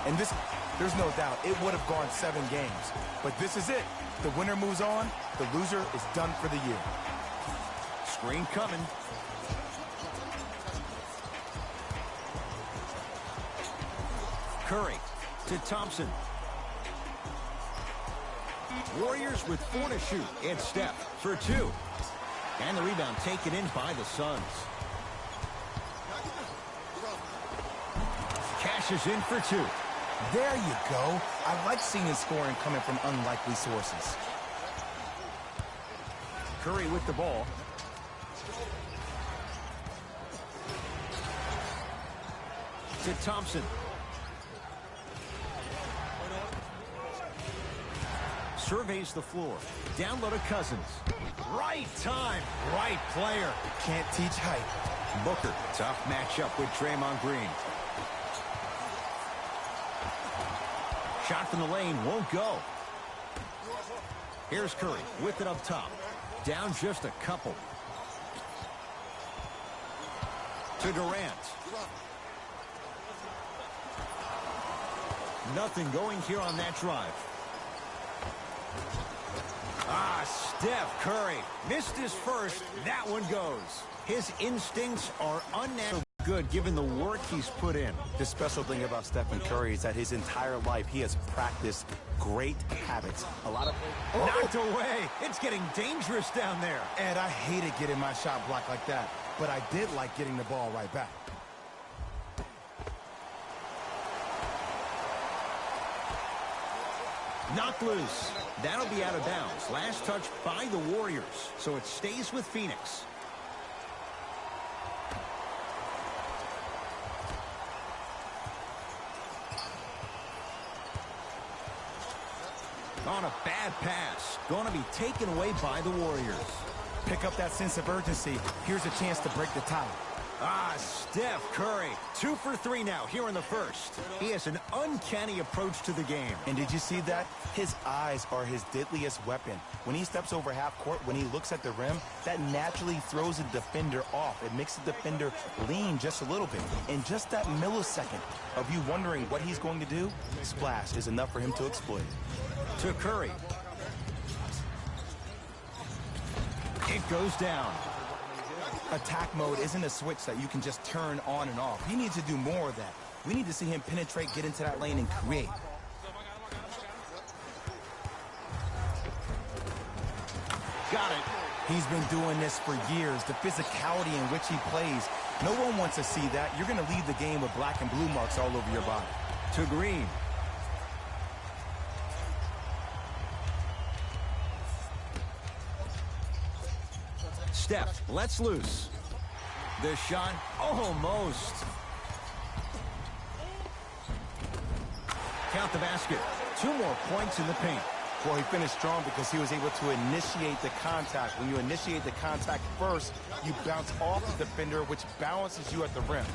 And there's no doubt, it would have gone 7 games. But this is it. The winner moves on. The loser is done for the year. Screen coming. Curry to Thompson. Warriors with 4 to shoot. It's Steph for 2. And the rebound taken in by the Suns. Cashes in for 2. There you go. I like seeing scoring coming from unlikely sources. Curry with the ball. To Thompson. Surveys the floor. Down low to Cousins. Right time, right player. Can't teach height. Booker, tough matchup with Draymond Green. Shot from the lane won't go. Here's Curry with it up top. Down just a couple. To Durant. Nothing going here on that drive. Steph Curry missed his first. That one goes. His instincts are unnatural good given the work he's put in. The special thing about Stephen Curry is that his entire life he has practiced great habits. A lot of knocked away. It's getting dangerous down there. And I hated getting my shot blocked like that, but I did like getting the ball right back. Knocked loose. That'll be out of bounds. Last touch by the Warriors, so it stays with Phoenix. On a bad pass. Going to be taken away by the Warriors. Pick up that sense of urgency. Here's a chance to break the tie. Steph Curry. 2 for 3 now here in the first. He has an uncanny approach to the game. And did you see that? His eyes are his deadliest weapon. When he steps over half court, when he looks at the rim, that naturally throws the defender off. It makes the defender lean just a little bit. And just that millisecond of you wondering what he's going to do, splash is enough for him to exploit. To Curry. It goes down. Attack mode isn't a switch that you can just turn on and off. He needs to do more of that. We need to see him penetrate, get into that lane, and create. Got it. He's been doing this for years. The physicality in which he plays. No one wants to see that. You're going to leave the game with black and blue marks all over your body. To Green. Steph lets loose. The shot almost. Count the basket. 2 more points in the paint. Well, he finished strong because he was able to initiate the contact. When you initiate the contact first, you bounce off the defender, which balances you at the rim.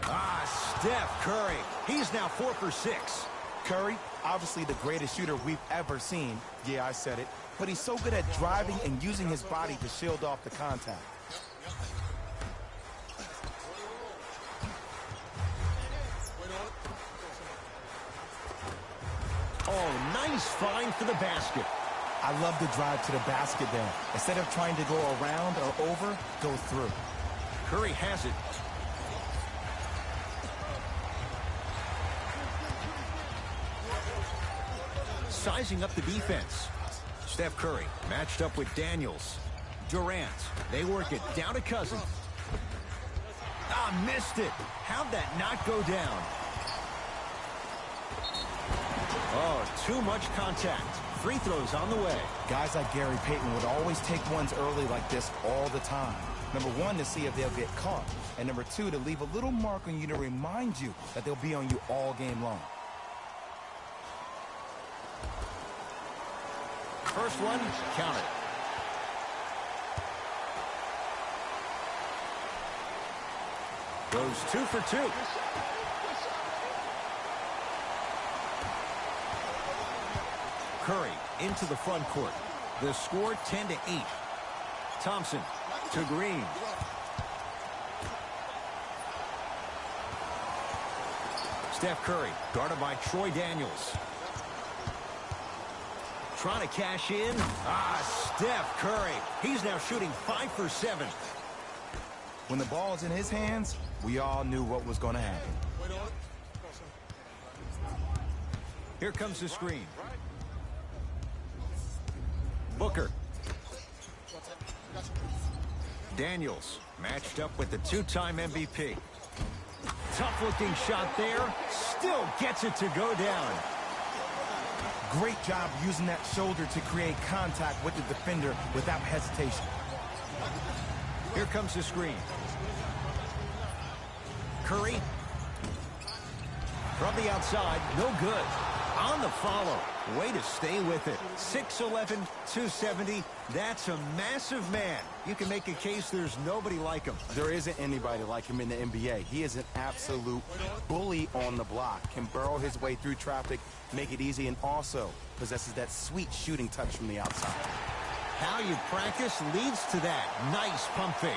Steph Curry. He's now 4 for 6. Curry, obviously the greatest shooter we've ever seen. Yeah, I said it. But he's so good at driving and using his body to shield off the contact. Oh, nice find for the basket. I love the drive to the basket there. Instead of trying to go around or over, go through. Curry has it. Sizing up the defense. Steph Curry matched up with Daniels. Durant. They work it down to Cousins. Missed it. How'd that not go down? Too much contact. Free throws on the way. Guys like Gary Payton would always take ones early like this all the time. Number 1, to see if they'll get caught. And number 2, to leave a little mark on you to remind you that they'll be on you all game long. First one, count it. Goes 2 for 2. Curry into the front court. The score 10-8. Thompson to Green. Steph Curry, guarded by Troy Daniels. Trying to cash in. Steph Curry. He's now shooting 5 for 7. When the ball's in his hands, we all knew what was going to happen. Here comes the screen. Booker. Daniels matched up with the two-time MVP. Tough-looking shot there. Still gets it to go down. Great job using that shoulder to create contact with the defender without hesitation. Here comes the screen. Curry. From the outside, no good. On the follow. Way to stay with it. 6'11", 270. That's a massive man. You can make a case there's nobody like him. There isn't anybody like him in the NBA. He is an absolute bully on the block. Can burrow his way through traffic, make it easy, and also possesses that sweet shooting touch from the outside. How you practice leads to that. Nice pump fake.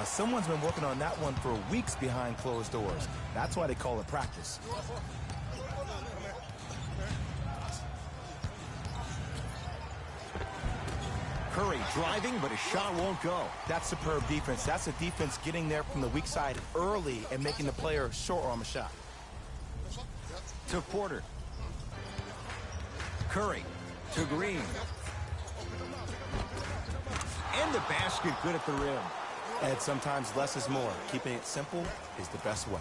Someone's been working on that one for weeks behind closed doors. That's why they call it practice. Curry driving, but his shot won't go. That's superb defense. That's a defense getting there from the weak side early and making the player short arm a shot. To Porter. Curry to Green. And the basket good at the rim. And sometimes less is more. Keeping it simple is the best way.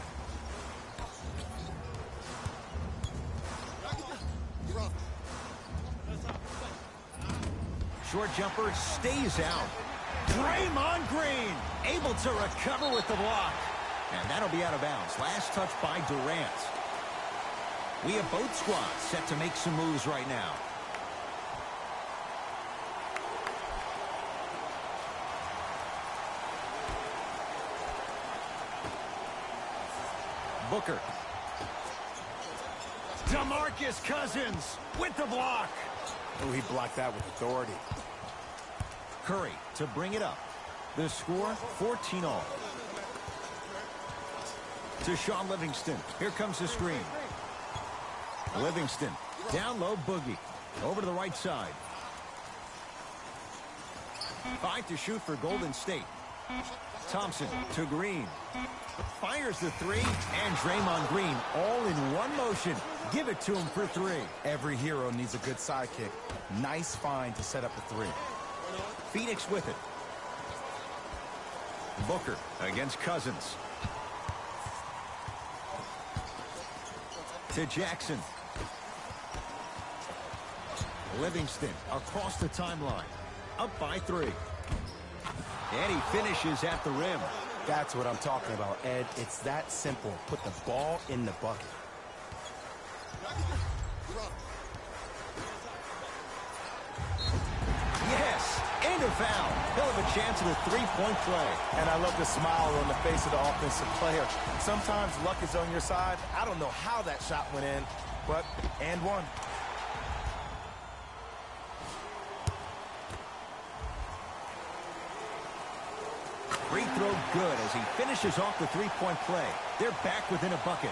Short jumper stays out. Draymond Green able to recover with the block. And that'll be out of bounds. Last touch by Durant. We have both squads set to make some moves right now. Booker. DeMarcus Cousins with the block. Oh, he blocked that with authority. Curry to bring it up. The score, 14-all. To Shaun Livingston. Here comes the screen. Livingston, down low, Boogie. Over to the right side. 5 to shoot for Golden State. Thompson to Green. Fires the three, and Draymond Green all in one motion. Give it to him for 3. Every hero needs a good sidekick. Nice find to set up a 3. Phoenix with it. Booker against Cousins. To Jackson. Livingston across the timeline. Up by 3. And he finishes at the rim. That's what I'm talking about, Ed. It's that simple. Put the ball in the bucket. Yes, and a foul. He'll have a chance at a 3-point play. And I love the smile on the face of the offensive player. Sometimes luck is on your side. I don't know how that shot went in, but and one. Free throw good as he finishes off the 3-point play. They're back within a bucket.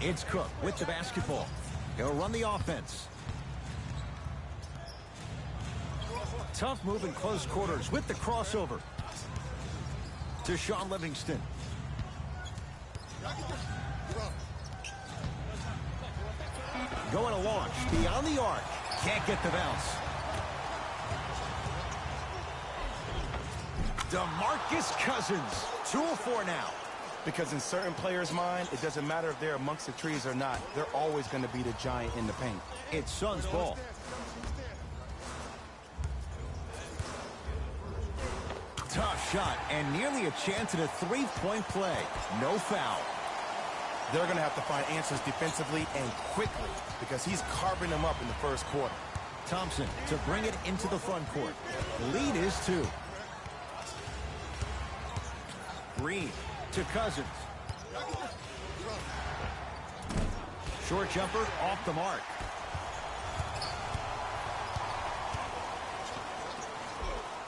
It's Cook with the basketball. He'll run the offense. Tough move in close quarters with the crossover. To Shaun Livingston. Going to launch beyond the arc. Can't get the bounce. DeMarcus Cousins, 2 of 4 now. Because in certain players' mind, it doesn't matter if they're amongst the trees or not. They're always going to be the giant in the paint. It's Suns ball. Tough shot and nearly a chance at a 3-point play. No foul. They're going to have to find answers defensively and quickly because he's carving them up in the first quarter. Thompson to bring it into the front court. Lead is 2. Green to Cousins. Short jumper off the mark.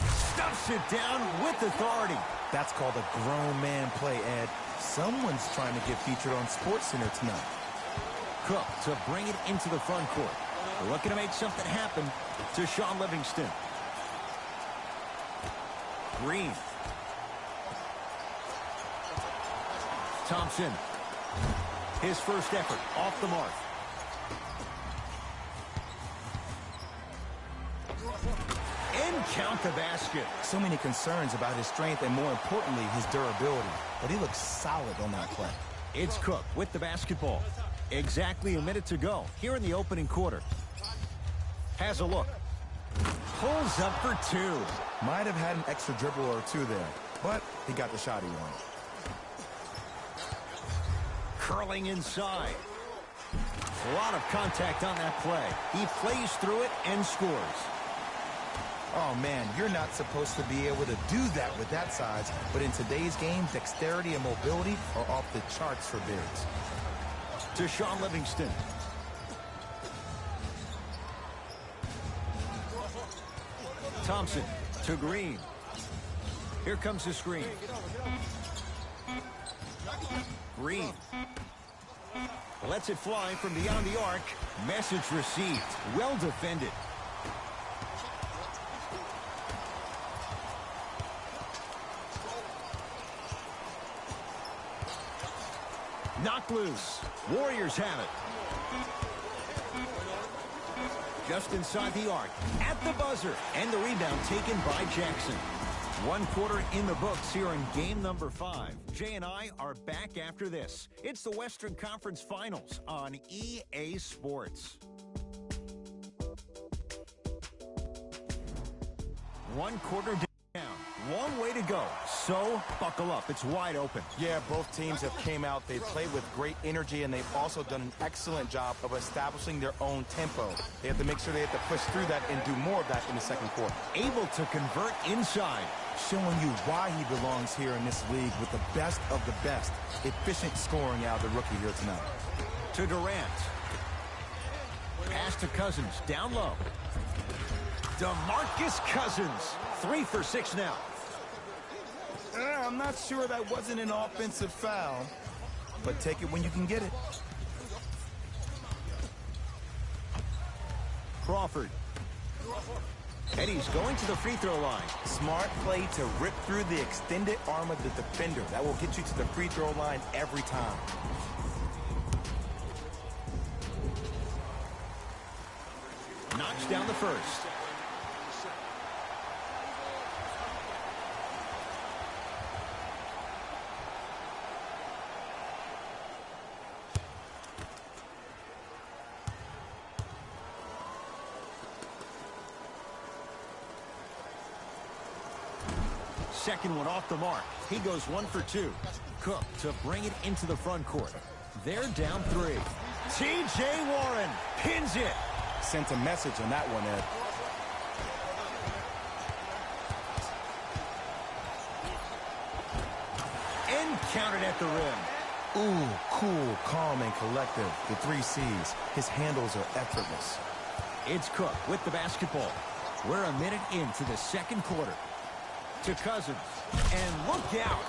Stuffs it down with authority. That's called a grown man play, Ed. Someone's trying to get featured on SportsCenter tonight. Cook to bring it into the front court. We're looking to make something happen to Sean Livingston. Green. Thompson. His first effort off the mark. And count the basket. So many concerns about his strength and, more importantly, his durability. But he looks solid on that play. It's Cook with the basketball. Exactly a minute to go here in the opening quarter. Has a look. Pulls up for two. Might have had an extra dribble or two there, but he got the shot he wanted. Curling inside. A lot of contact on that play. He plays through it and scores. Oh, man, you're not supposed to be able to do that with that size, but in today's game, dexterity and mobility are off the charts for bigs. To Sean Livingston. Thompson to Green. Here comes the screen. Green lets it fly from beyond the arc. Message received. Well defended. Knocked loose. Warriors have it. Just inside the arc. At the buzzer. And the rebound taken by Jackson. 1 quarter in the books here in game number 5. Jay and I are back after this. It's the Western Conference Finals on EA Sports. 1 quarter down. Long way to go. So, buckle up. It's wide open. Yeah, both teams have came out. They've played with great energy, and they've also done an excellent job of establishing their own tempo. They have to make sure they have to push through that and do more of that in the second quarter. Able to convert inside. Showing you why he belongs here in this league with the best of the best. Efficient scoring out of the rookie here tonight. To Durant. Pass to Cousins. Down low. DeMarcus Cousins. 3 for 6 now. I'm not sure that wasn't an offensive foul, but take it when you can get it. Crawford. And he's going to the free throw line. Smart play to rip through the extended arm of the defender. That will get you to the free throw line every time. Knocks down the first. Second one off the mark. He goes 1 for 2. Cook to bring it into the front court. They're down 3. T.J. Warren pins it. Sent a message on that one, Ed. And counted at the rim. Ooh, cool, calm, and collective. The 3 C's. His handles are effortless. It's Cook with the basketball. We're a minute into the second quarter. To Cousins. And look out.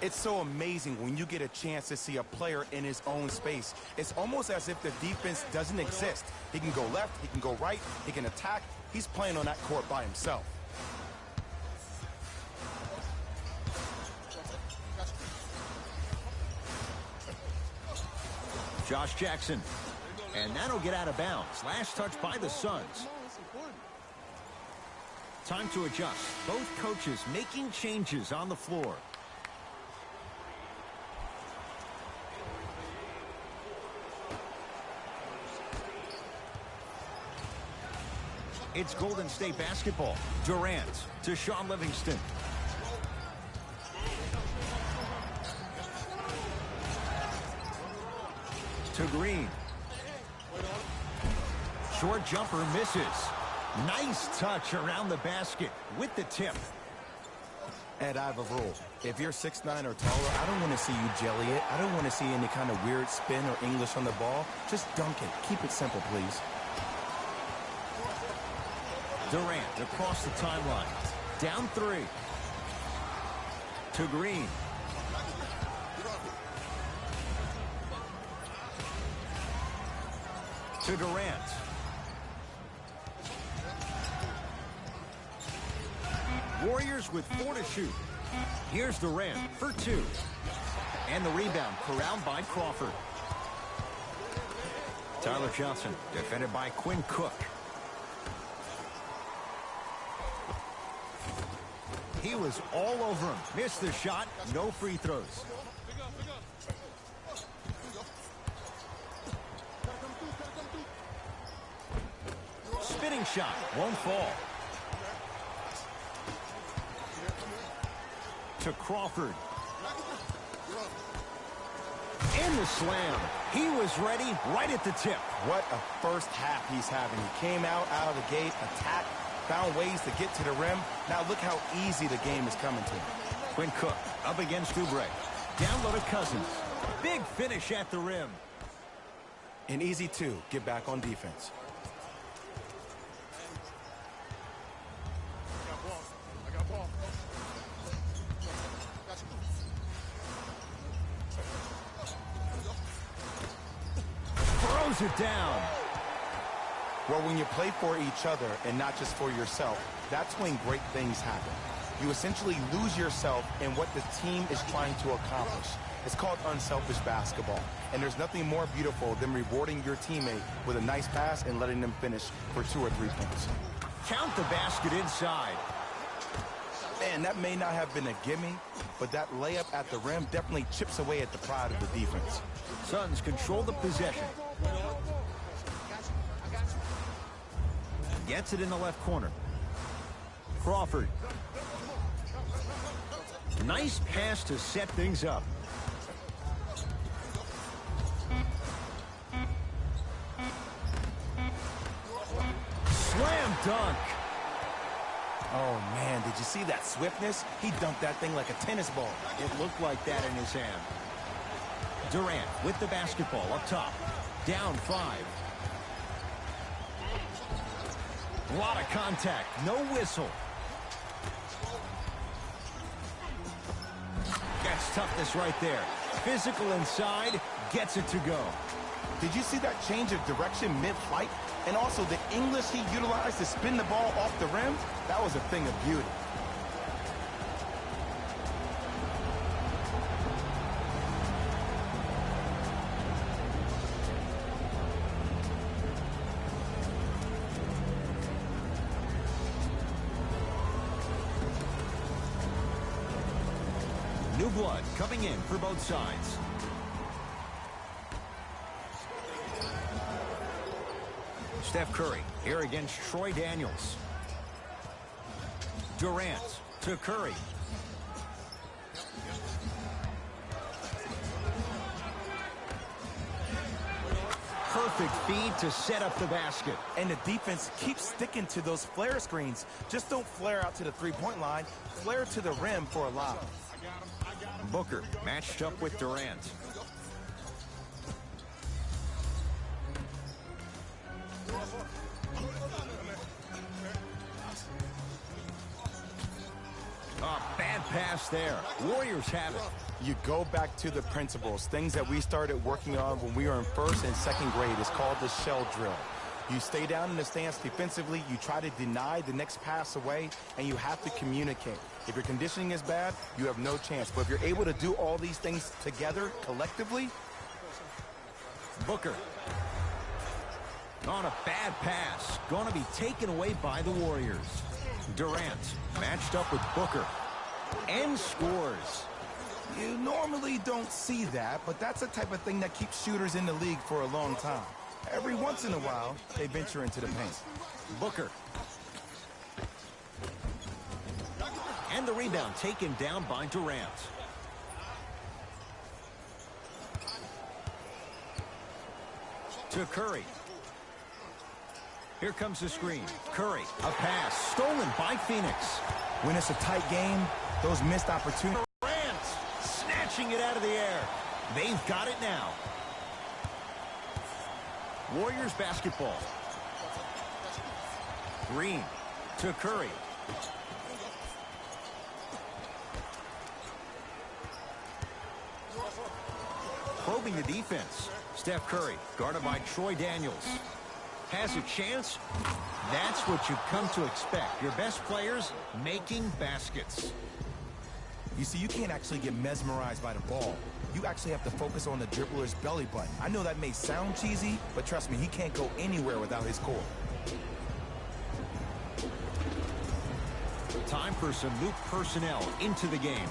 It's so amazing when you get a chance to see a player in his own space. It's almost as if the defense doesn't exist. He can go left, he can go right, he can attack. He's playing on that court by himself. Josh Jackson. And that'll get out of bounds. Last touch by the Suns. Time to adjust. Both coaches making changes on the floor. It's Golden State basketball. Durant to Sean Livingston. To Green. Short jumper misses. Nice touch around the basket with the tip. Ed, I have a rule. If you're 6'9" or taller, I don't want to see you jelly it. I don't want to see any kind of weird spin or English on the ball. Just dunk it. Keep it simple, please. Durant across the timeline. Down 3. to Green. To Durant. Warriors with 4 to shoot. Here's Durant for 2. And the rebound corralled by Crawford. Tyler Johnson defended by Quinn Cook. He was all over him. Missed the shot. No free throws. Spinning shot. Won't fall. To Crawford. In the slam. He was ready right at the tip. What a first half he's having. He came out of the gate, attacked, found ways to get to the rim. Now look how easy the game is coming to him. Quinn Cook up against Oubre. Down low to Cousins. Big finish at the rim. An easy 2. Get back on defense. Throws it down. Well, when you play for each other and not just for yourself, that's when great things happen. You essentially lose yourself in what the team is trying to accomplish. It's called unselfish basketball. And there's nothing more beautiful than rewarding your teammate with a nice pass and letting them finish for 2 or 3 points. Count the basket inside. Man, that may not have been a gimme, but that layup at the rim definitely chips away at the pride of the defense. Suns control the possession. Gets it in the left corner. Crawford. Nice pass to set things up. Slam dunk. Oh, man, did you see that swiftness? He dunked that thing like a tennis ball. It looked like that in his hand. Durant with the basketball up top. Down 5. A lot of contact. No whistle. That's toughness right there. Physical inside. Gets it to go. Did you see that change of direction mid-flight? And also the English he utilized to spin the ball off the rim? That was a thing of beauty. New blood coming in for both sides. Steph Curry here against Troy Daniels. Durant to Curry. Perfect feed to set up the basket. And the defense keeps sticking to those flare screens. Just don't flare out to the three-point line. Flare to the rim for a lob. Booker matched up with Durant. Bad pass there. Warriors have it. You go back to the principles, things that we started working on when we were in 1st and 2nd grade. It's called the shell drill. You stay down in the stance defensively, you try to deny the next pass away, and you have to communicate. If your conditioning is bad, you have no chance. But if you're able to do all these things together, collectively. Booker. On a bad pass. Going to be taken away by the Warriors. Durant matched up with Booker. And scores. You normally don't see that, but that's the type of thing that keeps shooters in the league for a long time. Every once in a while, they venture into the paint. Booker. And the rebound taken down by Durant. To Curry. Here comes the screen. Curry, a pass stolen by Phoenix. When it's a tight game, those missed opportunities. Durant snatching it out of the air. They've got it now. Warriors basketball. Green to Curry. probing the defense. Steph Curry, guarded by Troy Daniels. Has a chance. That's what you've come to expect. Your best players making baskets. You see, you can't actually get mesmerized by the ball. You actually have to focus on the dribbler's belly button. I know that may sound cheesy, but trust me, he can't go anywhere without his core. Time for some new personnel into the game.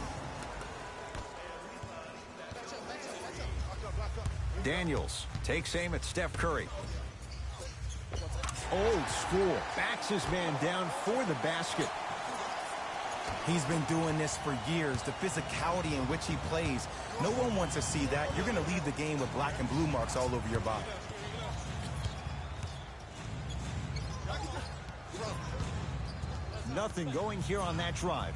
Daniels takes aim at Steph Curry. Old school. Backs his man down for the basket. He's been doing this for years. The physicality in which he plays. No one wants to see that. You're going to leave the game with black and blue marks all over your body. Nothing going here on that drive.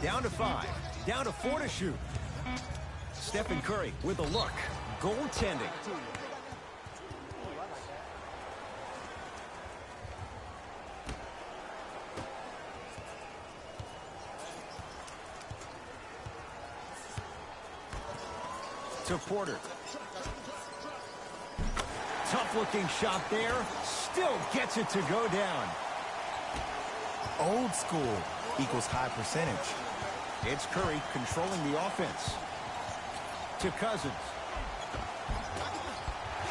Down to 5. Down to 4 to shoot. Stephen Curry with a look. Goaltending. To Porter. Tough-looking shot there. Still gets it to go down. Old school equals high percentage. It's Curry controlling the offense. To Cousins.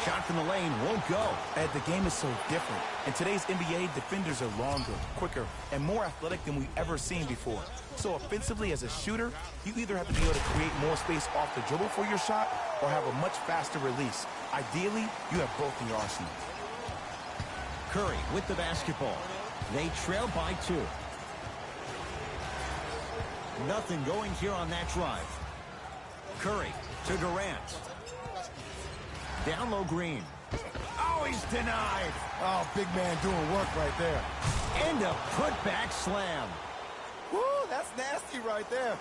Shot from the lane won't go. Ed, the game is so different. In today's NBA, defenders are longer, quicker, and more athletic than we've ever seen before. So offensively, as a shooter, you either have to be able to create more space off the dribble for your shot or have a much faster release. Ideally, you have both in your arsenal. Curry with the basketball. They trail by 2. Nothing going here on that drive. Curry to Durant. Down low, Green. Oh, he's denied. Oh, big man doing work right there. And a putback slam. Woo, that's nasty right there.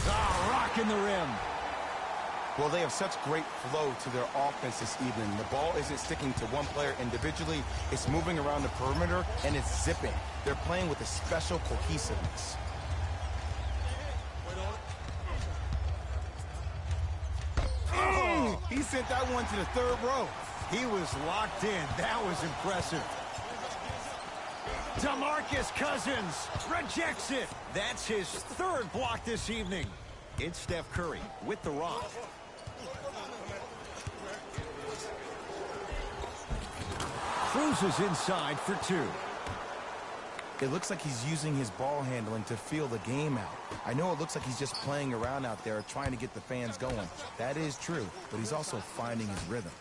Oh, rocking the rim. Well, they have such great flow to their offense this evening. The ball isn't sticking to one player individually. It's moving around the perimeter, and it's zipping. They're playing with a special cohesiveness. Oh, he sent that one to the 3rd row. He was locked in. That was impressive. DeMarcus Cousins rejects it. That's his 3rd block this evening. It's Steph Curry with the rock. Cruises inside for 2. It looks like he's using his ball handling to feel the game out. I know it looks like he's just playing around out there trying to get the fans going. That is true, but he's also finding his rhythm.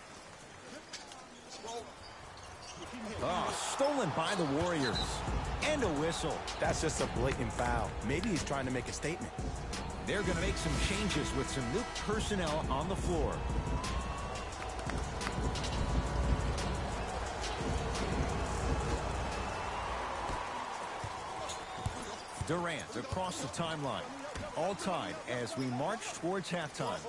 Oh, stolen by the Warriors. And a whistle. That's just a blatant foul. Maybe he's trying to make a statement. They're going to make some changes with some new personnel on the floor. Durant across the timeline. All tied as we march towards halftime.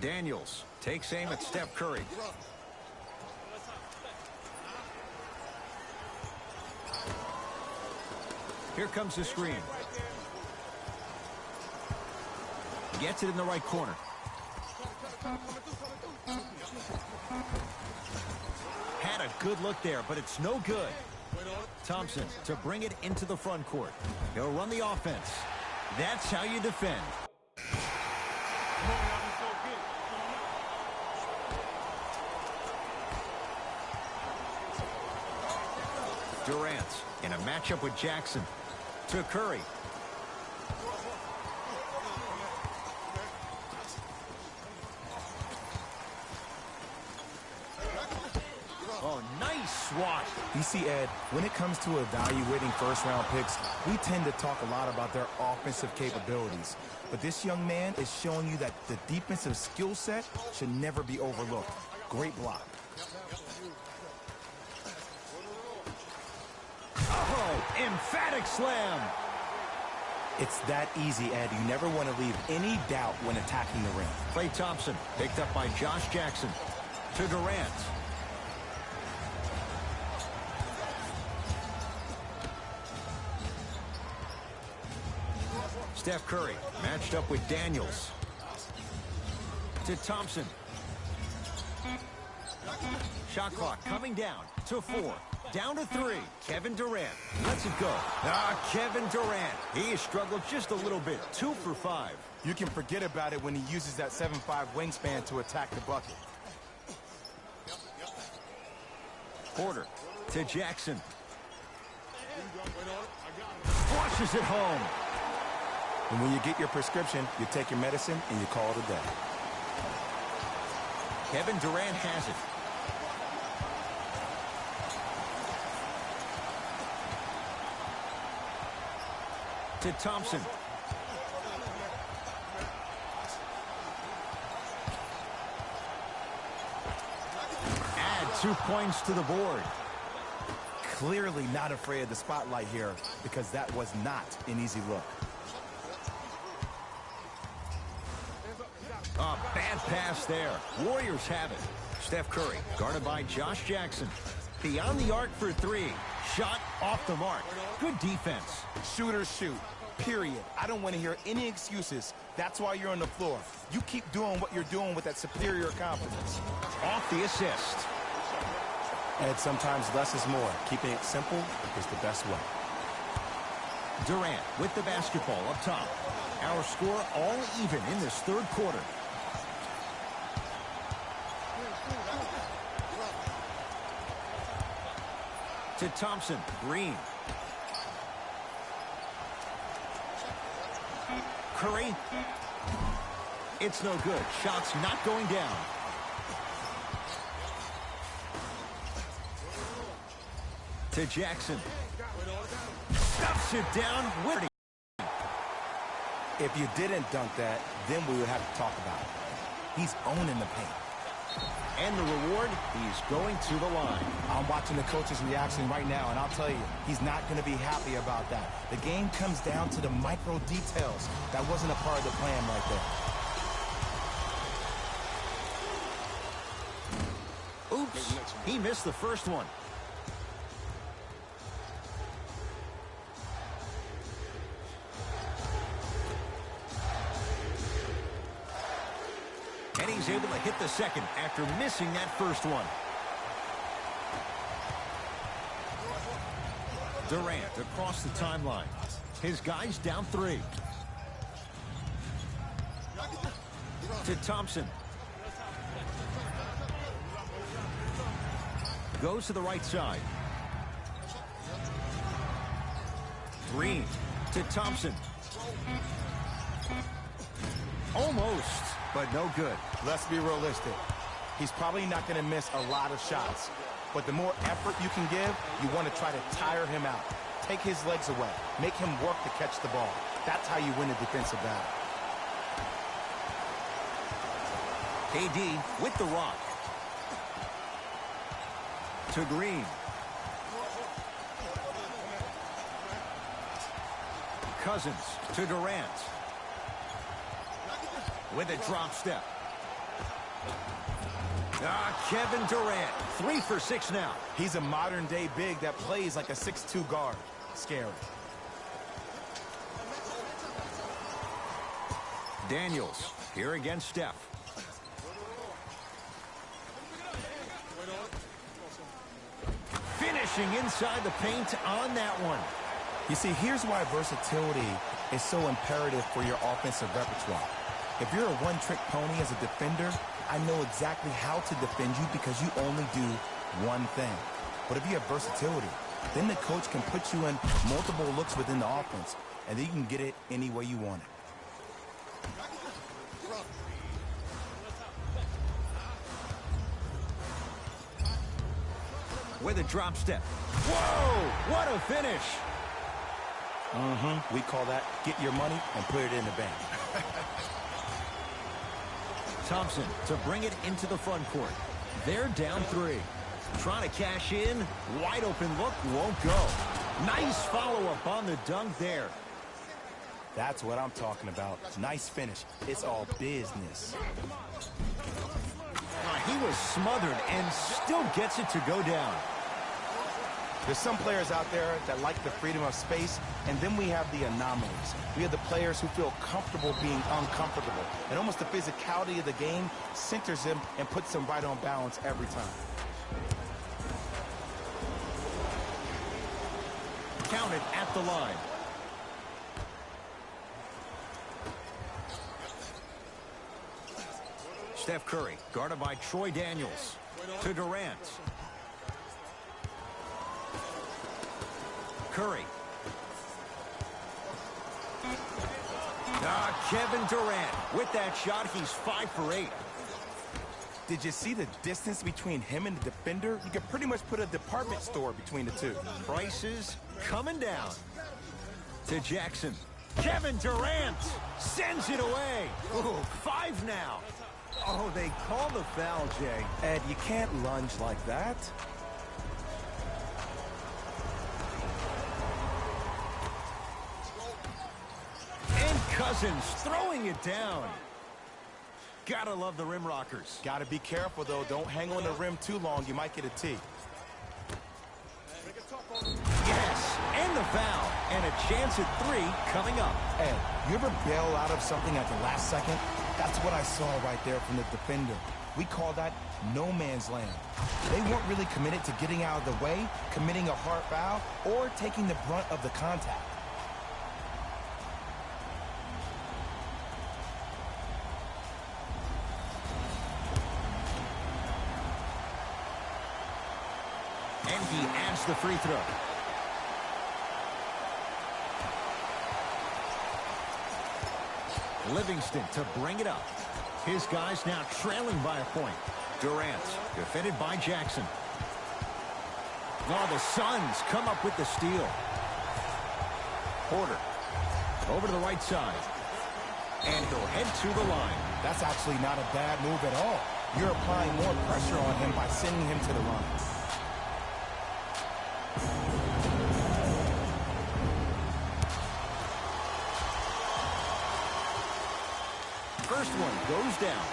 Daniels takes aim at Steph Curry. Here comes the screen. Gets it in the right corner. Had a good look there, but it's no good. Thompson to bring it into the front court. He'll run the offense. That's how you defend. Durant in a matchup with Jackson. To Curry. Oh, nice swat. You see, Ed, when it comes to evaluating first-round picks, we tend to talk a lot about their offensive capabilities. But this young man is showing you that the defensive skill set should never be overlooked. Great block. Oh, emphatic slam. It's that easy, Ed. You never want to leave any doubt when attacking the rim. Klay Thompson picked up by Josh Jackson. To Durant. Steph Curry matched up with Daniels. To Thompson. Shot clock coming down to 4. Down to 3. Kevin Durant lets it go. Kevin Durant. He has struggled just a little bit. 2 for 5. You can forget about it when he uses that 7'5" wingspan to attack the bucket. Porter to Jackson. Flushes it home. And when you get your prescription, you take your medicine and you call it a day. Kevin Durant has it. To Thompson. Add 2 points to the board. Clearly not afraid of the spotlight here because that was not an easy look. A bad pass there. Warriors have it. Steph Curry guarded by Josh Jackson. Beyond the arc for 3. Shot off the mark. Good defense. Shooters shoot. Period. I don't want to hear any excuses. That's why you're on the floor. You keep doing what you're doing with that superior confidence. Off the assist. And sometimes less is more. Keeping it simple is the best way. Durant with the basketball up top. Our score all even in this third quarter. To Thompson. Green. Curry. It's no good. Shot's not going down. To Jackson. Stuffs it down. Winning. If you didn't dunk that, then we would have to talk about it. He's owning the paint. And the reward, he's going to the line. I'm watching the coach's reaction right now, and I'll tell you, he's not going to be happy about that. The game comes down to the micro details. That wasn't a part of the plan right there. Oops, he missed the first one. And he's able to hit the second after missing that first one. Durant across the timeline. His guys down 3. To Thompson. Goes to the right side. Green to Thompson. Almost, but no good. Let's be realistic. He's probably not going to miss a lot of shots. But the more effort you can give, you want to try to tire him out. Take his legs away. Make him work to catch the ball. That's how you win a defensive battle. KD with the rock. To Green. Cousins to Durant. With a drop step. Kevin Durant, 3 for 6 now. He's a modern-day big that plays like a 6'2" guard. Scary. Daniels here against Steph. Finishing inside the paint on that one. You see, here's why versatility is so imperative for your offensive repertoire. If you're a one-trick pony as a defender, I know exactly how to defend you because you only do one thing. But if you have versatility, then the coach can put you in multiple looks within the offense, and then you can get it any way you want it. With a drop step. Whoa! What a finish! We call that get your money and put it in the bank. Thompson to bring it into the front court. They're down 3. Trying to cash in. Wide open look won't go. Nice follow-up on the dunk there. That's what I'm talking about. Nice finish. It's all business. He was smothered and still gets it to go down. There's some players out there that like the freedom of space, and then we have the anomalies. We have the players who feel comfortable being uncomfortable, and almost the physicality of the game centers them and puts them right on balance every time. Counted at the line. Steph Curry, guarded by Troy Daniels. To Durant. Curry. Kevin Durant. With that shot, he's 5 for 8. Did you see the distance between him and the defender? You could pretty much put a department store between the two. Prices coming down. To Jackson. Kevin Durant sends it away. Ooh, 5 now. Oh, they call the foul, Jay. Ed, you can't lunge like that. And Cousins throwing it down. Gotta love the rim rockers. Gotta be careful, though. Don't hang on the rim too long. You might get a T. Yes, and the foul. And a chance at 3 coming up. Ed, you ever bail out of something at the last second? That's what I saw right there from the defender. We call that no man's land. They weren't really committed to getting out of the way, committing a hard foul, or taking the brunt of the contact. And he adds the free throw. Livingston to bring it up. His guys now trailing by a point. Durant, defended by Jackson. Oh, the Suns come up with the steal. Porter, over to the right side. And he'll head to the line. That's actually not a bad move at all. You're applying more pressure on him by sending him to the line. First one goes down.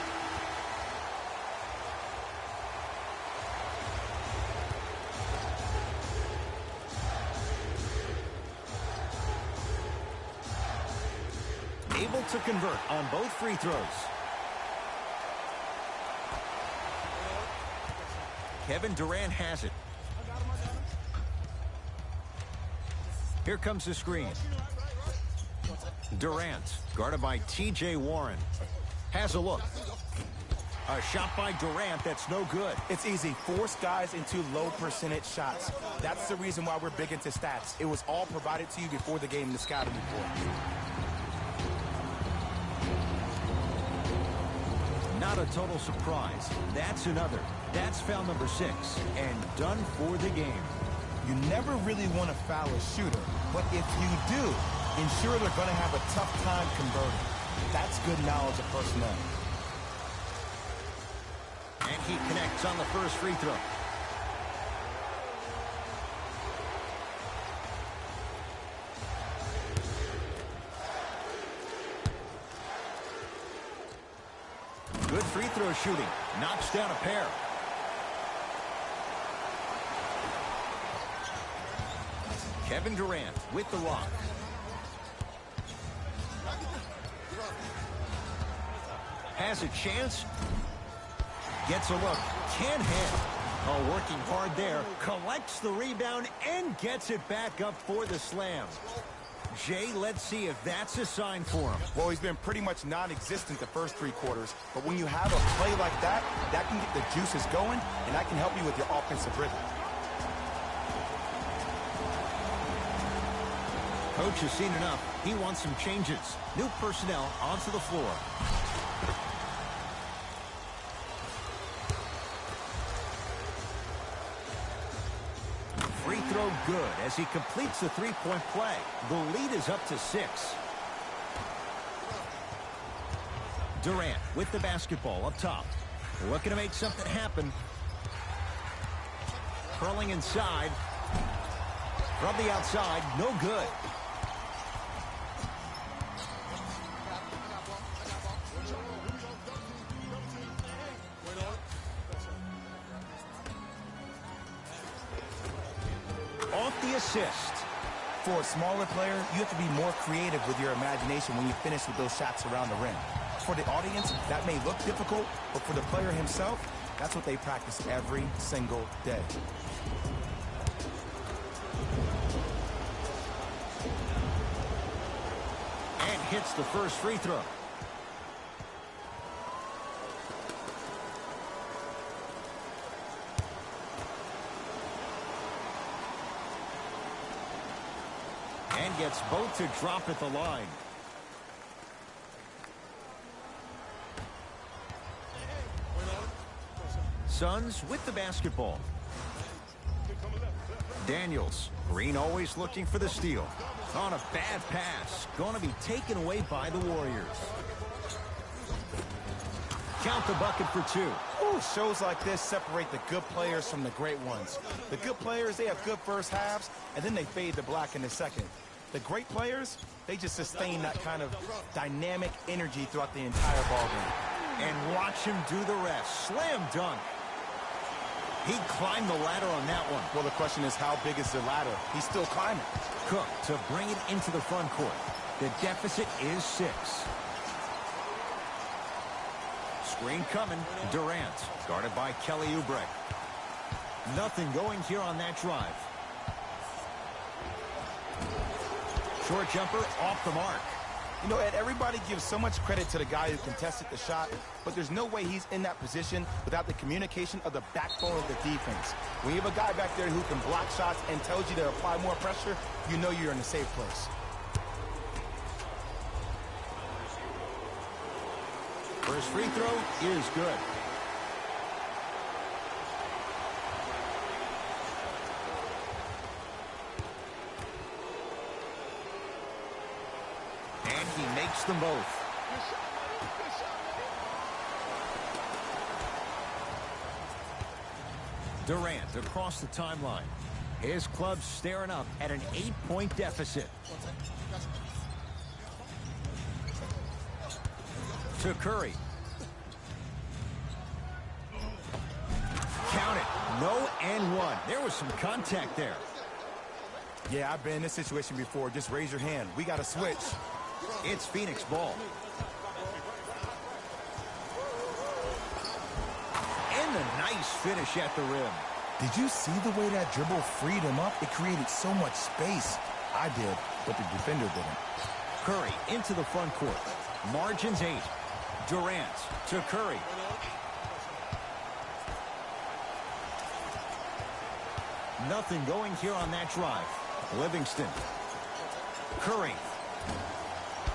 Able to convert on both free throws. Kevin Durant has it. Here comes the screen. Durant, guarded by T.J. Warren. Has a look. A shot by Durant that's no good. It's easy. Force guys into low percentage shots. That's the reason why we're big into stats. It was all provided to you before the game in the scouting report. Not a total surprise. That's another. That's foul number 6. And done for the game. You never really want to foul a shooter, but if you do, ensure they're going to have a tough time converting. That's good knowledge of personnel. And he connects on the first free throw. Good free throw shooting. Knocks down a pair. Kevin Durant with the rock. Has a chance. Gets a look. Can't hit. Oh, working hard there. Collects the rebound and gets it back up for the slam. Jay, let's see if that's a sign for him. Well, he's been pretty much non-existent the first 3 quarters, but when you have a play like that, that can get the juices going, and that can help you with your offensive rhythm. Coach has seen enough. He wants some changes. New personnel onto the floor. Free throw good as he completes the three-point play. The lead is up to 6. Durant with the basketball up top. Looking to make something happen. Curling inside. From the outside, no good. the assist. For a smaller player, you have to be more creative with your imagination when you finish with those shots around the rim. For the audience, that may look difficult, but for the player himself, that's what they practice every single day. And hits the first free throw. And gets both to drop at the line. Suns with the basketball. Daniels. Green always looking for the steal. On a bad pass. Going to be taken away by the Warriors. Count the bucket for two. Ooh, shows like this separate the good players from the great ones. The good players, they have good first halves, and then they fade to black in the second. The great players, they just sustain that kind of dynamic energy throughout the entire ballgame. And watch him do the rest. Slam dunk. He climbed the ladder on that one. Well, the question is, how big is the ladder? He's still climbing. Cook to bring it into the front court. The deficit is 6. Screen coming. Durant, guarded by Kelly Oubre. Nothing going here on that drive. Short jumper off the mark. You know, Ed, everybody gives so much credit to the guy who contested the shot, but there's no way he's in that position without the communication of the backbone of the defense. When you have a guy back there who can block shots and tells you to apply more pressure, you know you're in a safe place. First free throw is good. And he makes them both. Durant across the timeline. His club staring up at an 8-point deficit. To Curry. Count it. No and one. There was some contact there. Yeah, I've been in this situation before. Just raise your hand. We got to switch. It's Phoenix ball. And a nice finish at the rim. Did you see the way that dribble freed him up? It created so much space. I did, but the defender didn't. Curry into the front court. Margins 8. Durant to Curry. Nothing going here on that drive. Livingston. Curry.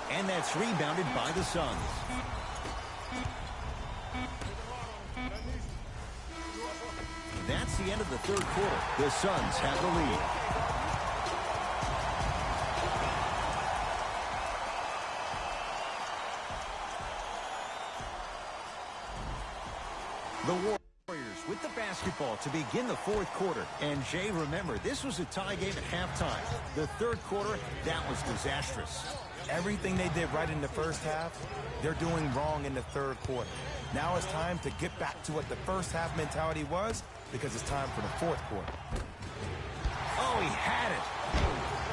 And that's rebounded by the Suns. That's the end of the third quarter. The Suns have the lead. The Warriors with the basketball to begin the fourth quarter. And Jay, remember, this was a tie game at halftime. The third quarter, that was disastrous. Everything they did right in the first half, they're doing wrong in the third quarter. Now it's time to get back to what the first half mentality was, because it's time for the fourth quarter. Oh, he had it.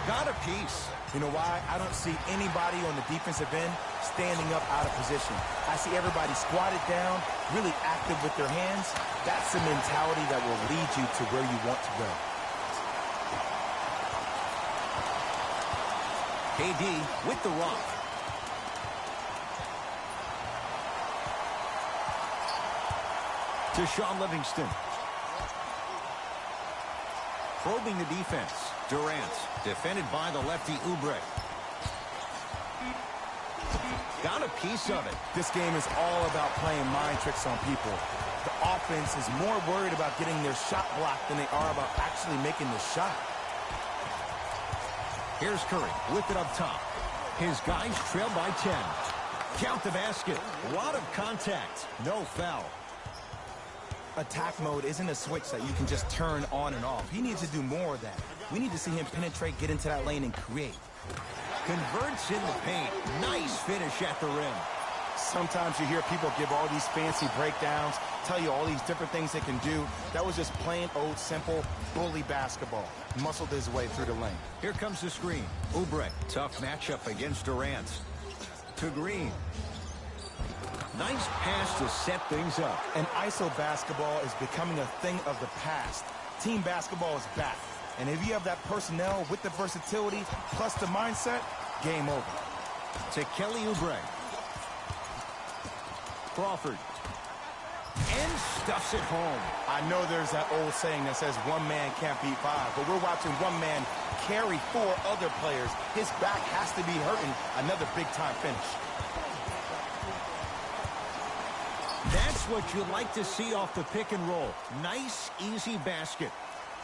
Got a piece. You know why? I don't see anybody on the defensive end standing up out of position. I see everybody squatted down, really active with their hands. That's the mentality that will lead you to where you want to go. KD with the rock. To Sean Livingston. Probing the defense. Durant, defended by the lefty Oubre. Got a piece of it. This game is all about playing mind tricks on people. The offense is more worried about getting their shot blocked than they are about actually making the shot. Here's Curry with it up top. His guys trail by 10. Count the basket. A lot of contact. No foul. Attack mode isn't a switch that you can just turn on and off. He needs to do more of that. We need to see him penetrate, get into that lane, and create. Converts in the paint. Nice finish at the rim. Sometimes you hear people give all these fancy breakdowns, tell you all these different things they can do. That was just plain old simple bully basketball. Muscled his way through the lane. Here comes the screen. Oubre, tough matchup against Durant. To Green. Nice pass to set things up. And ISO basketball is becoming a thing of the past. Team basketball is back. And if you have that personnel with the versatility plus the mindset, game over. To Kelly Oubre. Crawford. And stuffs it home. I know there's that old saying that says one man can't beat five, but we're watching one man carry four other players. His back has to be hurting. Another big-time finish. That's what you like to see off the pick and roll. Nice, easy basket.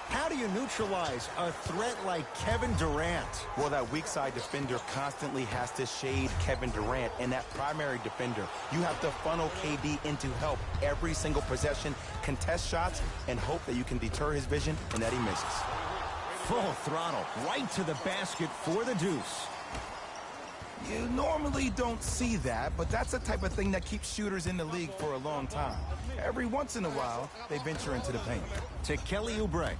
How do you neutralize a threat like Kevin Durant? Well, that weak side defender constantly has to shade Kevin Durant, and that primary defender, you have to funnel KD into help every single possession, contest shots, and hope that you can deter his vision and that he misses. Full throttle, right to the basket for the deuce. You normally don't see that, but that's the type of thing that keeps shooters in the league for a long time. Every once in a while, they venture into the paint. To Kelly Oubre.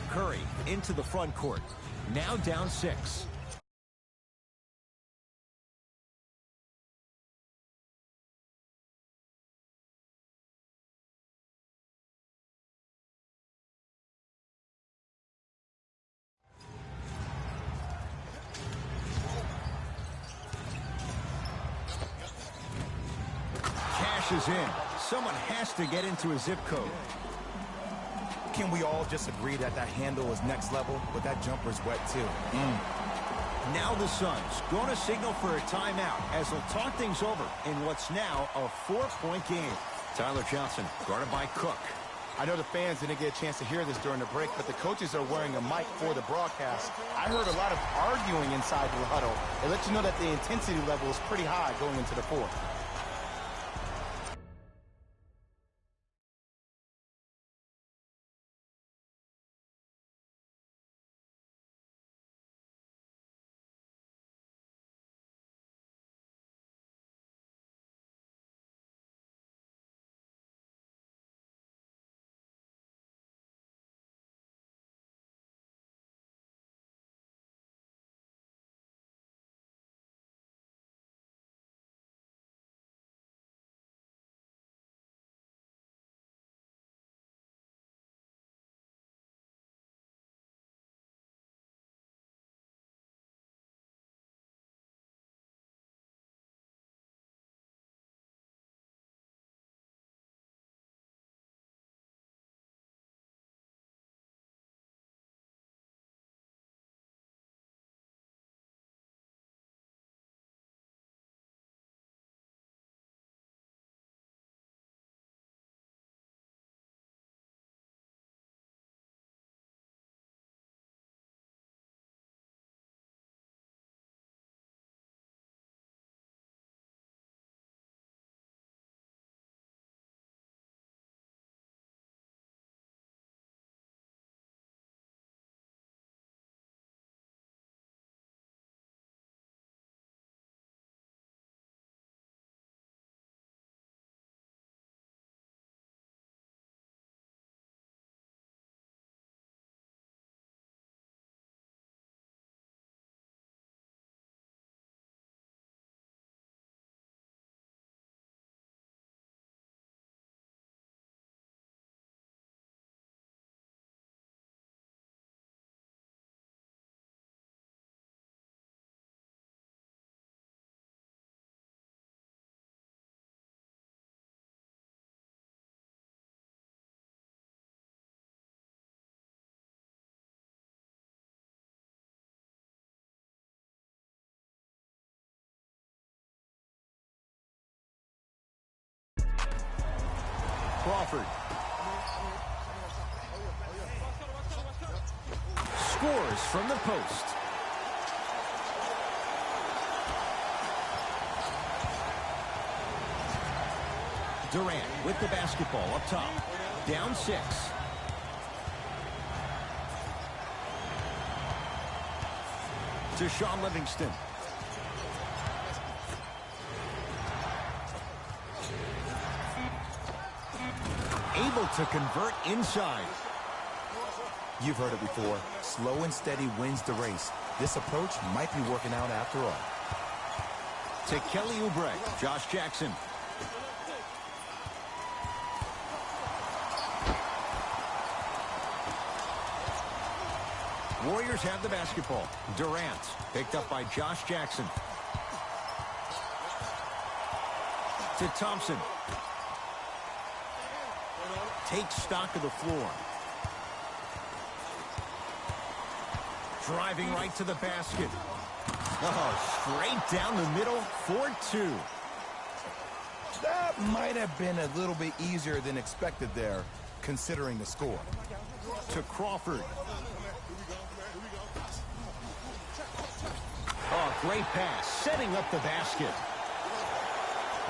Curry into the front court. Now down 6. Cashes in. Someone has to get into a zip code. Can we all just agree that that handle is next level, but that jumper's wet too? Now the Suns going to signal for a timeout as they'll talk things over in what's now a 4-point game. Tyler Johnson guarded by Cook. I know the fans didn't get a chance to hear this during the break, but the coaches are wearing a mic for the broadcast. I heard a lot of arguing inside the huddle. It lets you know that the intensity level is pretty high going into the fourth. Crawford. Scores from the post. Durant with the basketball up top. Down 6. To Sean Livingston. Able to convert inside. You've heard it before. Slow and steady wins the race. This approach might be working out after all. To Kelly Oubre. Josh Jackson. Warriors have the basketball. Durant picked up by Josh Jackson. To Thompson. Takes stock of the floor. Driving right to the basket. Oh, straight down the middle for 2. That might have been a little bit easier than expected there, considering the score. To Crawford. Oh, great pass, setting up the basket.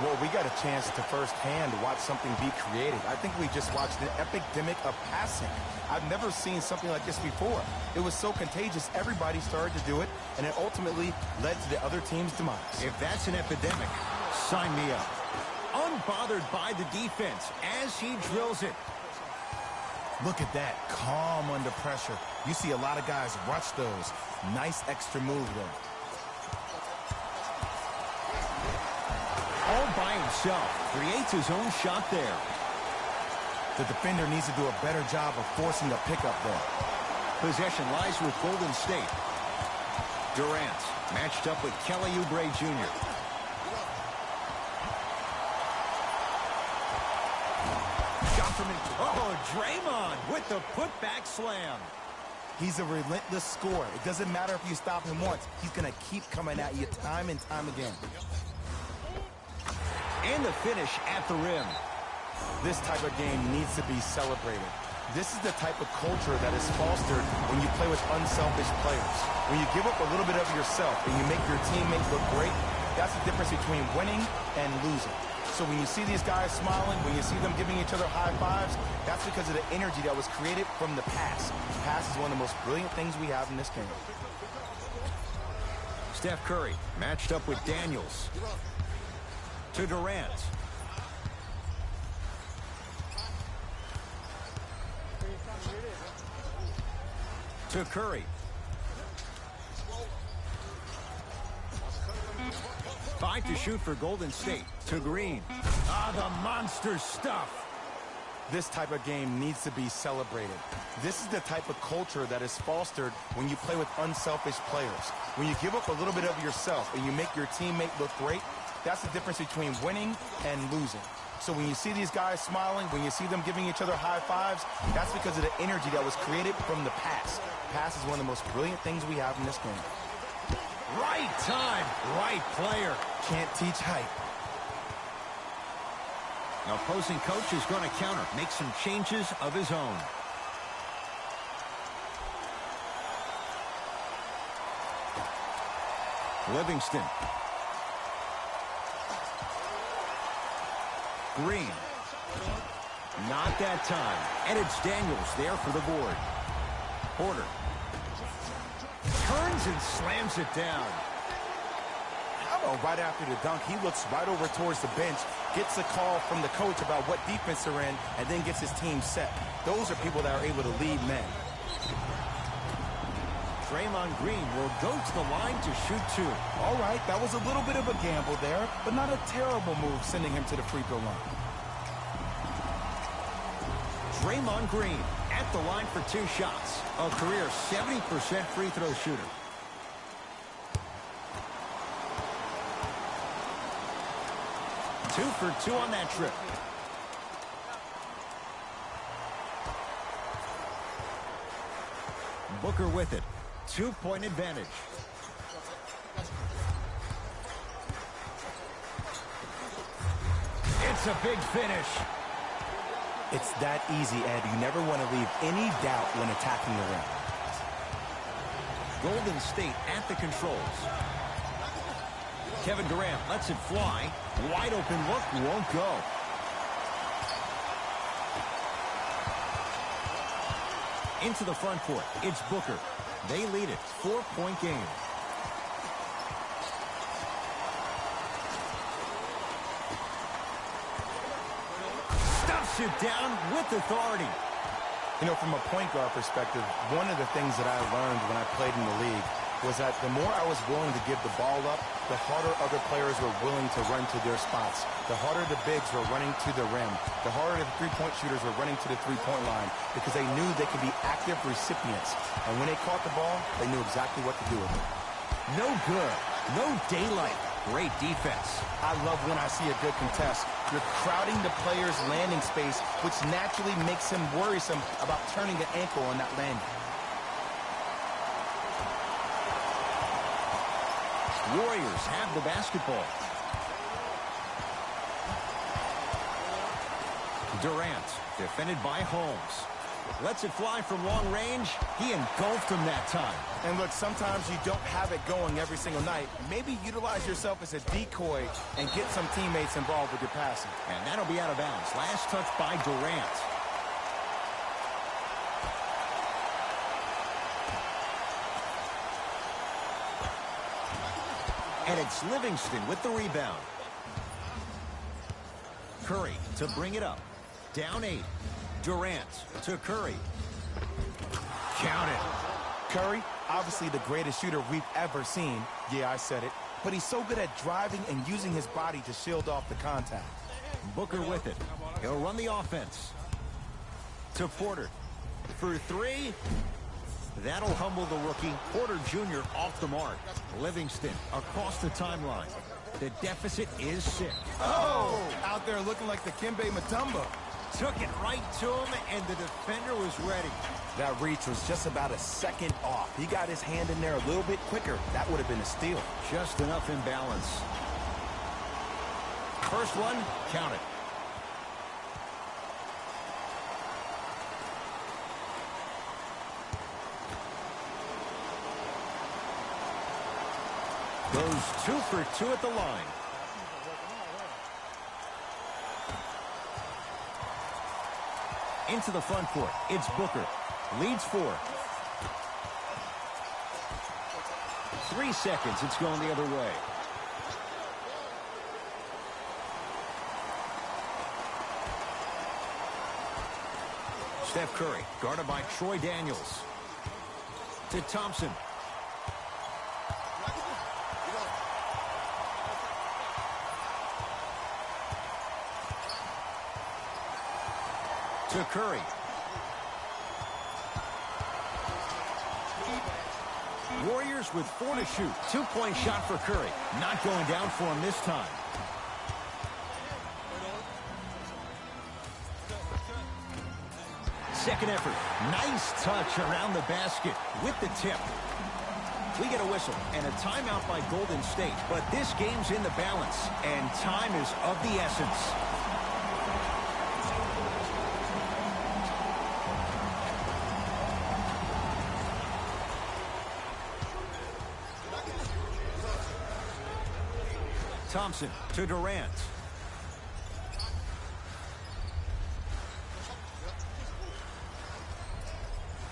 Well, we got a chance to firsthand watch something be created. I think we just watched an epidemic of passing. I've never seen something like this before. It was so contagious, everybody started to do it, and it ultimately led to the other team's demise. If that's an epidemic, sign me up. Unbothered by the defense as he drills it. Look at that, calm under pressure. You see a lot of guys rush those. Nice extra move there. All by himself, creates his own shot there. The defender needs to do a better job of forcing a pickup there. Possession lies with Golden State. Durant matched up with Kelly Oubre Jr. Shot from oh, Draymond with the putback slam. He's a relentless scorer. It doesn't matter if you stop him once. He's going to keep coming at you time and time again. And the finish at the rim. This type of game needs to be celebrated. This is the type of culture that is fostered when you play with unselfish players. When you give up a little bit of yourself and you make your teammates look great, that's the difference between winning and losing. So when you see these guys smiling, when you see them giving each other high fives, that's because of the energy that was created from the pass. Pass is one of the most brilliant things we have in this game. Steph Curry matched up with Daniels. To Durant. To Curry. 5 to shoot for Golden State. To Green. Ah, the monster stuff. This type of game needs to be celebrated. This is the type of culture that is fostered when you play with unselfish players. When you give up a little bit of yourself and you make your teammate look great, that's the difference between winning and losing. So when you see these guys smiling, when you see them giving each other high fives, that's because of the energy that was created from the pass. Pass is one of the most brilliant things we have in this game. Right time, right player. Can't teach hype. Now, opposing coach is going to counter, make some changes of his own. Livingston. Green. Not that time. And it's Daniels there for the board. Porter. Turns and slams it down. How about right after the dunk, he looks right over towards the bench, gets a call from the coach about what defense they're in, and then gets his team set. Those are people that are able to lead men. Draymond Green will go to the line to shoot 2. All right, that was a little bit of a gamble there, but not a terrible move sending him to the free throw line. Draymond Green at the line for 2 shots. A career 70% free throw shooter. Two for 2 on that trip. Booker with it. 2-point advantage. It's a big finish. It's that easy, Ed. You never want to leave any doubt when attacking the rim. Golden State at the controls. Kevin Durant lets it fly. Wide open look, won't go. Into the front court, it's Booker. They lead it, 4-point game. Stuffs it down with authority. You know, from a point guard perspective, one of the things that I learned when I played in the league was that the more I was willing to give the ball up, the harder other players were willing to run to their spots. The harder the bigs were running to the rim. The harder the three-point shooters were running to the three-point line because they knew they could be active recipients. And when they caught the ball, they knew exactly what to do with it. No good. No daylight. Great defense. I love when I see a good contest. You're crowding the player's landing space, which naturally makes him worrisome about turning an ankle on that landing. Warriors have the basketball. Durant, defended by Holmes. Lets it fly from long range. He engulfed him that time. And look, sometimes you don't have it going every single night. Maybe utilize yourself as a decoy and get some teammates involved with your passing. And that'll be out of bounds. Last touch by Durant. And it's Livingston with the rebound. Curry to bring it up. Down 8. Durant to Curry. Count it. Curry, obviously the greatest shooter we've ever seen. Yeah, I said it. But he's so good at driving and using his body to shield off the contact. Booker with it. He'll run the offense. To Porter. For 3. That'll humble the rookie. Porter Jr. off the mark. Livingston across the timeline. The deficit is 6. Oh! Out there looking like the Kimbe Mutombo. Took it right to him, and the defender was ready. That reach was just about a second off. He got his hand in there a little bit quicker. That would have been a steal. Just enough imbalance. First one, count it. Goes 2 for 2 at the line. Into the front court. It's Booker. Leads 4. 3 seconds. It's going the other way. Steph Curry, guarded by Troy Daniels. To Thompson. To Curry. Warriors with 4 to shoot. 2-point shot for Curry. Not going down for him this time. Second effort. Nice touch around the basket with the tip. We get a whistle and a timeout by Golden State. But this game's in the balance, and time is of the essence. Thompson to Durant.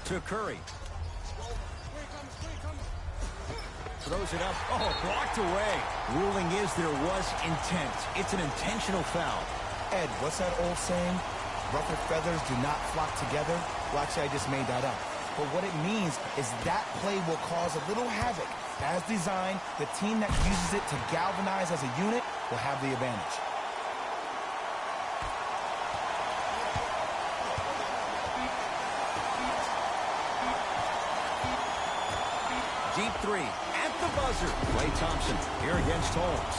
To Curry. Throws it up. Oh, blocked away. Ruling is there was intent. It's an intentional foul. Ed, what's that old saying? Ruffled feathers do not flock together. Well, actually, I just made that up. But what it means is that play will cause a little havoc. As designed, the team that uses it to galvanize as a unit will have the advantage. Deep 3 at the buzzer. Klay Thompson here against Holmes.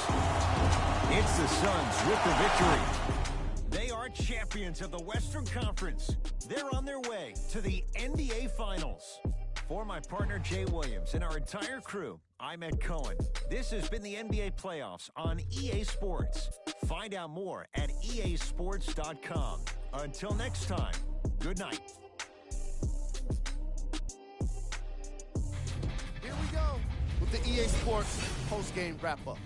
It's the Suns with the victory. They are champions of the Western Conference. They're on their way to the NBA Finals. For my partner, Jay Williams, and our entire crew, I'm Ed Cohen. This has been the NBA Playoffs on EA Sports. Find out more at easports.com. Until next time, good night. Here we go with the EA Sports post-game wrap-up.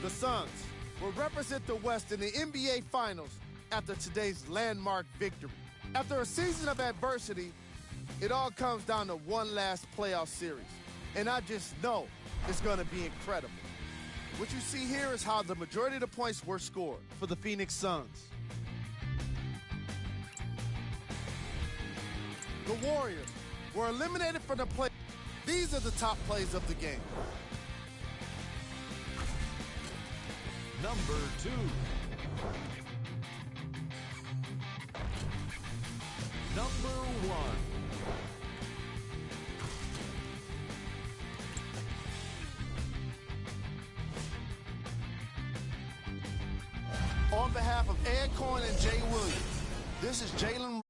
The Suns will represent the West in the NBA Finals after today's landmark victory. After a season of adversity, it all comes down to one last playoff series. And I just know it's going to be incredible. What you see here is how the majority of the points were scored for the Phoenix Suns. The Warriors were eliminated from the play. These are the top plays of the game. Number 2. Number 1. On behalf of Ed Cohen and Jay Williams, this is Jalen